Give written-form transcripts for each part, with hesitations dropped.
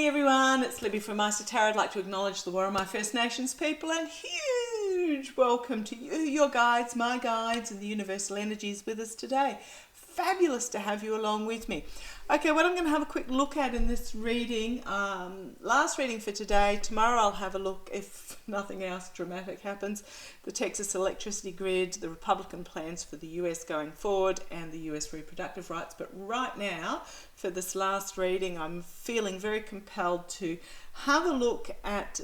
Hey everyone, it's Libby from Master Tarot. I'd like to acknowledge the Worimi First Nations people and huge welcome to you, your guides, my guides, and the universal energies with us today. Fabulous to have you along with me. Okay, what I'm going to have a quick look at in this reading, last reading for today. Tomorrow I'll have a look, if nothing else dramatic happens, the Texas electricity grid, the Republican plans for the US going forward, and the US reproductive rights. But right now, for this last reading, I'm feeling very compelled to have a look at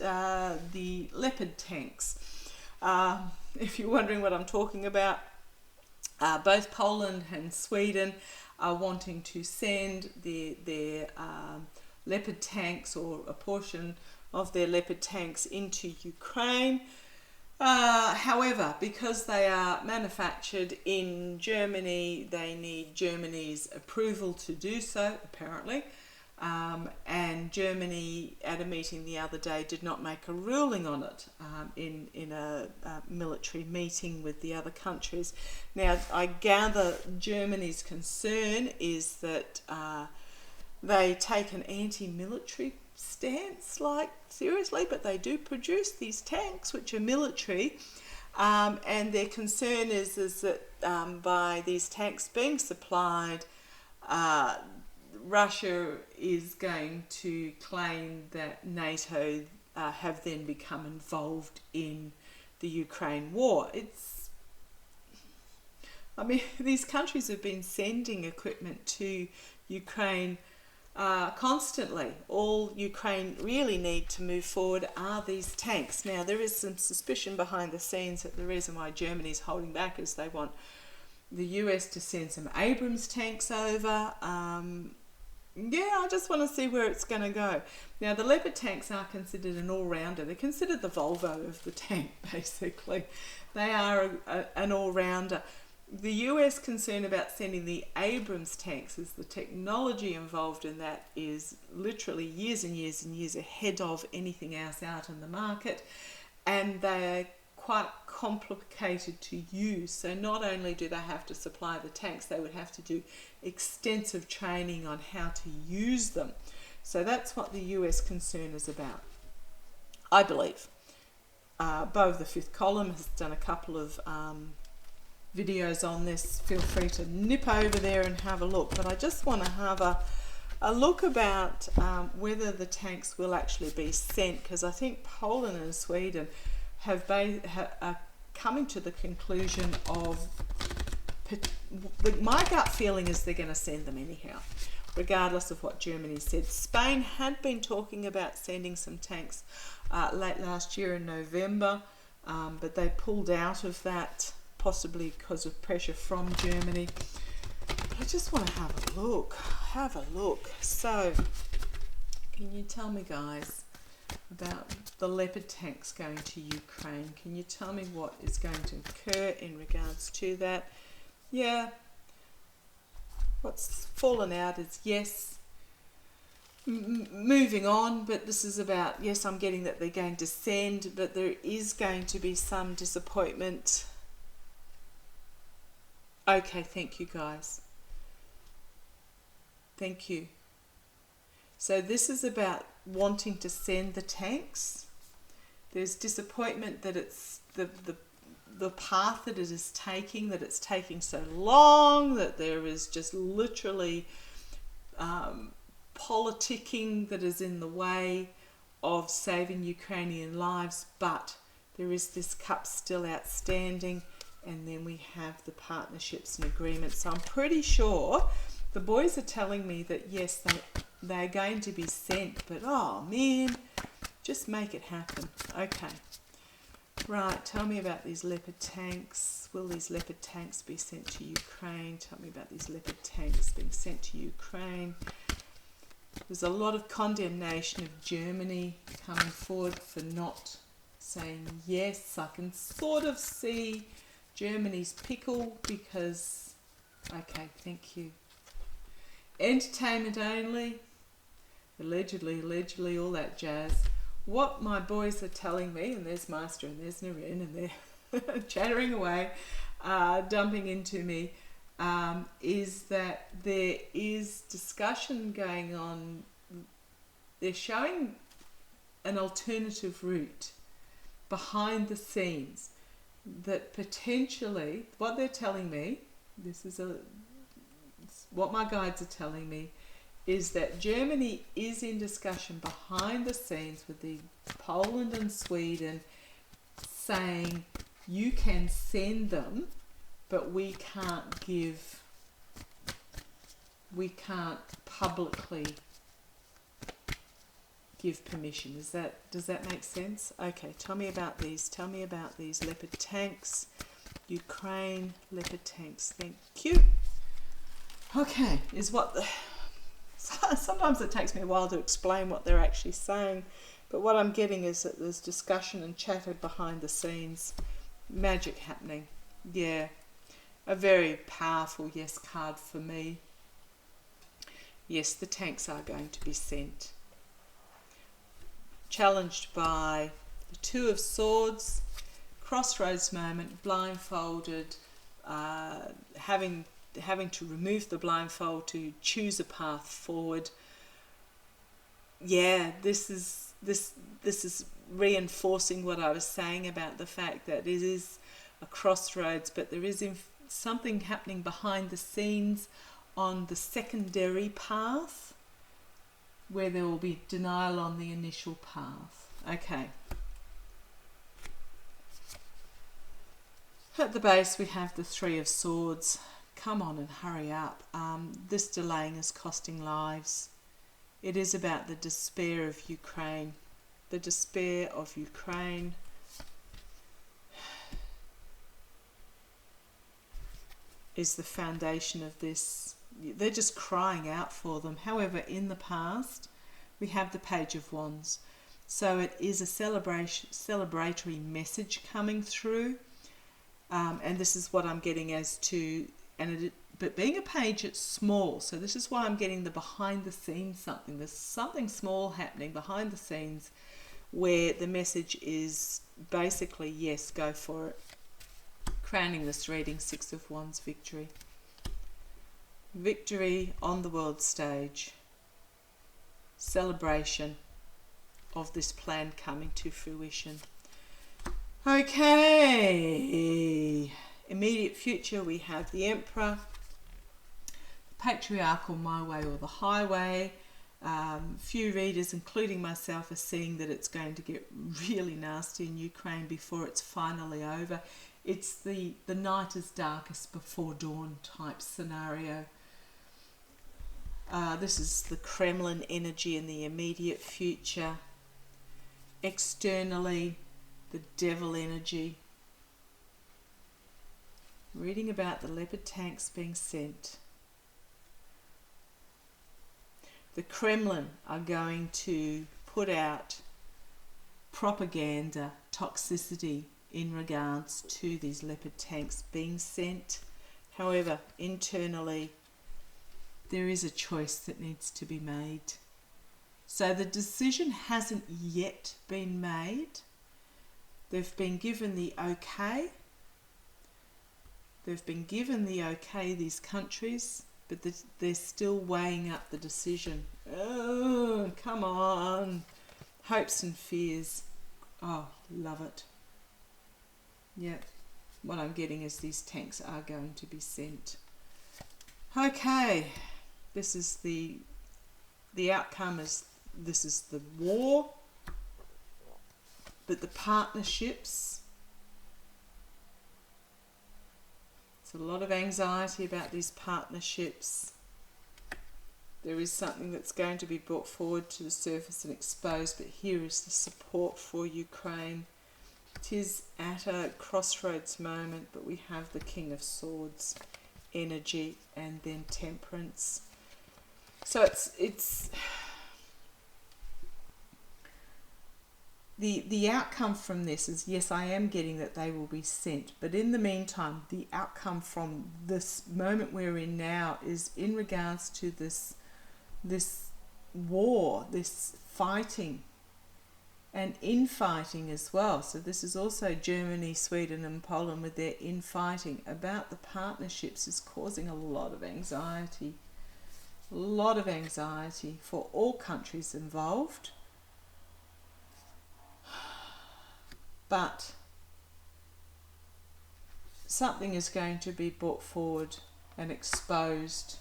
the Leopard tanks. If you're wondering what I'm talking about, both Poland and Sweden are wanting to send their Leopard tanks, or a portion of their Leopard tanks, into Ukraine. However, because they are manufactured in Germany, they need Germany's approval to do so, apparently. And Germany, at a meeting the other day, did not make a ruling on it in a military meeting with the other countries. Now, I gather Germany's concern is that they take an anti-military stance, like seriously, but they do produce these tanks which are military, and their concern is that by these tanks being supplied, Russia is going to claim that NATO have then become involved in the Ukraine war. These countries have been sending equipment to Ukraine constantly. All Ukraine really need to move forward are these tanks. Now, there is some suspicion behind the scenes that the reason why Germany is holding back is they want the US to send some Abrams tanks over. I just want to see where it's going to go. Now, the Leopard tanks are considered an all-rounder. They're considered the Volvo of the tank, basically. They are an all-rounder. The US concern about sending the Abrams tanks is the technology involved in that is literally years and years and years ahead of anything else out in the market, and they're quite complicated to use. So not only do they have to supply the tanks, they would have to do extensive training on how to use them. So that's what the US concern is about, I believe. Bo of the Fifth Column has done a couple of videos on this. Feel free to nip over there and have a look. But I just want to have a look about whether the tanks will actually be sent, because I think Poland and Sweden are coming to the conclusion of, my gut feeling is they're going to send them anyhow, regardless of what Germany said. Spain had been talking about sending some tanks late last year in November, but they pulled out of that, possibly because of pressure from Germany. But I just want to have a look. So, can you tell me, guys, about the Leopard tanks going to Ukraine? Can you tell me what is going to occur in regards to that? Yeah, what's fallen out is yes, moving on, but this is about, yes, I'm getting that they're going to send, but there is going to be some disappointment. Okay, thank you, guys. Thank you. So this is about wanting to send the tanks. There's disappointment that it's the path that it is taking, that it's taking so long, that there is just literally politicking that is in the way of saving Ukrainian lives, but there is this cup still outstanding, and then we have the partnerships and agreements. So I'm pretty sure the boys are telling me that yes, they're going to be sent, but oh man, just make it happen. Okay, right, tell me about these Leopard tanks. Will these Leopard tanks be sent to Ukraine? Tell me about these Leopard tanks being sent to Ukraine. There's a lot of condemnation of Germany coming forward for not saying yes. I can sort of see Germany's pickle because, okay, thank you. Entertainment only, allegedly, all that jazz. What my boys are telling me, and there's Master and there's Narine, and they're chattering away, dumping into me, is that there is discussion going on they're showing an alternative route behind the scenes that potentially, what they're telling me, what my guides are telling me, is that Germany is in discussion behind the scenes with the Poland and Sweden, saying you can send them, but we can't publicly give permission. Does that make sense? Okay, tell me about these Leopard tanks. Ukraine Leopard tanks, thank you. Okay, sometimes it takes me a while to explain what they're actually saying, but what I'm getting is that there's discussion and chatter behind the scenes, magic happening. Yeah, a very powerful yes card for me. Yes, the tanks are going to be sent. Challenged by the Two of Swords, crossroads moment, blindfolded, having to remove the blindfold to choose a path forward. Yeah, this is reinforcing what I was saying about the fact that it is a crossroads, but there is something happening behind the scenes on the secondary path where there will be denial on the initial path. Okay. At the base we have the Three of Swords. Come on and hurry up. This delaying is costing lives. It is about the despair of Ukraine. The despair of Ukraine. Is the foundation of this. They're just crying out for them. However, in the past, we have the Page of Wands. So it is a celebratory message coming through. And this is what I'm getting as to, but being a page, it's small. So this is why I'm getting the behind the scenes something. There's something small happening behind the scenes where the message is basically, yes, go for it. Crowning this reading, Six of Wands, victory. Victory on the world stage. Celebration of this plan coming to fruition. Okay. Immediate future, we have the Emperor, the Patriarchal, My Way or the Highway. Few readers, including myself, are seeing that it's going to get really nasty in Ukraine before it's finally over. It's the night is darkest before dawn type scenario. This is the Kremlin energy in the immediate future. Externally, the devil energy. Reading about the Leopard tanks being sent. The Kremlin are going to put out propaganda, toxicity in regards to these Leopard tanks being sent. However, internally, there is a choice that needs to be made. So the decision hasn't yet been made. They've been given the okay. They've been given the okay, these countries, but they're still weighing up the decision. Oh, come on. Hopes and fears. Oh, love it. Yep. What I'm getting is these tanks are going to be sent. Okay. This is the outcome is, this is the war, but the partnerships, it's a lot of anxiety about these partnerships. There is something that's going to be brought forward to the surface and exposed, but here is the support for Ukraine. It is at a crossroads moment, but we have the King of Swords energy and then Temperance. So it's the outcome from this is, yes, I am getting that they will be sent, but in the meantime, the outcome from this moment we're in now is in regards to this war, this fighting, and infighting as well. So this is also Germany, Sweden and Poland with their infighting about the partnerships is causing a lot of anxiety. A lot of anxiety for all countries involved. But something is going to be brought forward and exposed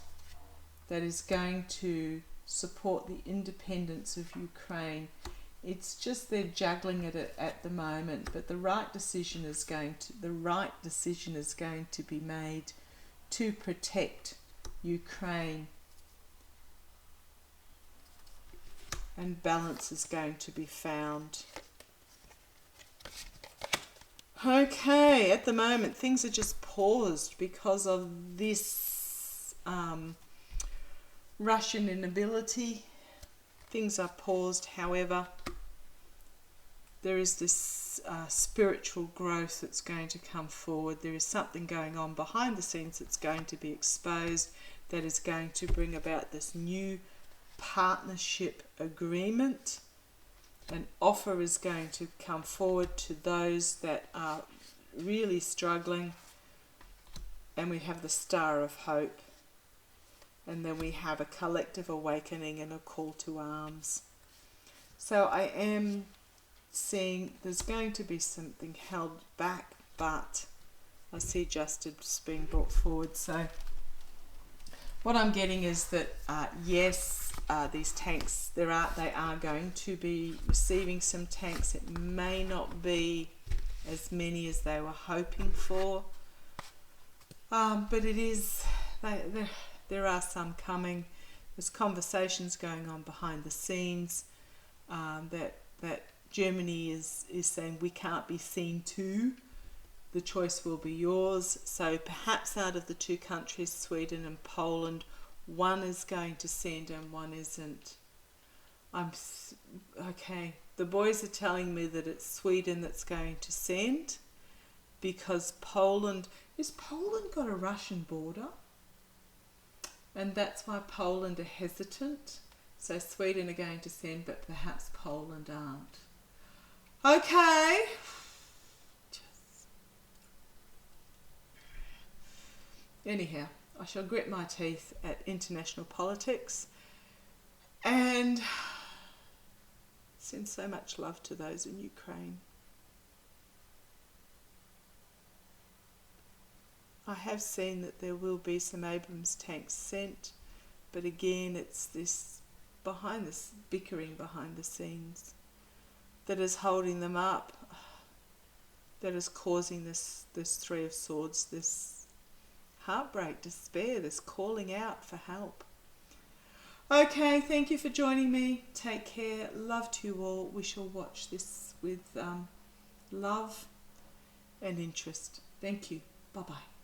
that is going to support the independence of Ukraine. It's just they're juggling it at the moment, but the right decision is going to be made to protect Ukraine, and balance is going to be found. Okay, at the moment things are just paused because of this Russian inability. Things are paused, however, there is this spiritual growth that's going to come forward. There is something going on behind the scenes that's going to be exposed, that is going to bring about this new partnership agreement. An offer is going to come forward to those that are really struggling, and we have the Star of Hope, and then we have a collective awakening and a call to arms. So I am seeing there's going to be something held back, but I see justice being brought forward. So what I'm getting is that yes, these tanks, they are going to be receiving some tanks. It may not be as many as they were hoping for, but it is, there are some coming. There's conversations going on behind the scenes that Germany is saying we can't be seen to. The choice will be yours. So perhaps out of the two countries, Sweden and Poland, one is going to send and one isn't. Okay. The boys are telling me that it's Sweden that's going to send, because Poland got a Russian border? And that's why Poland are hesitant. So Sweden are going to send, but perhaps Poland aren't. Okay. Anyhow, I shall grit my teeth at international politics and send so much love to those in Ukraine. I have seen that there will be some Abrams tanks sent, but again it's this bickering behind the scenes that is holding them up, that is causing this Three of Swords, this heartbreak, despair, this calling out for help. Okay, thank you for joining me. Take care. Love to you all. We shall watch this with love and interest. Thank you. Bye-bye.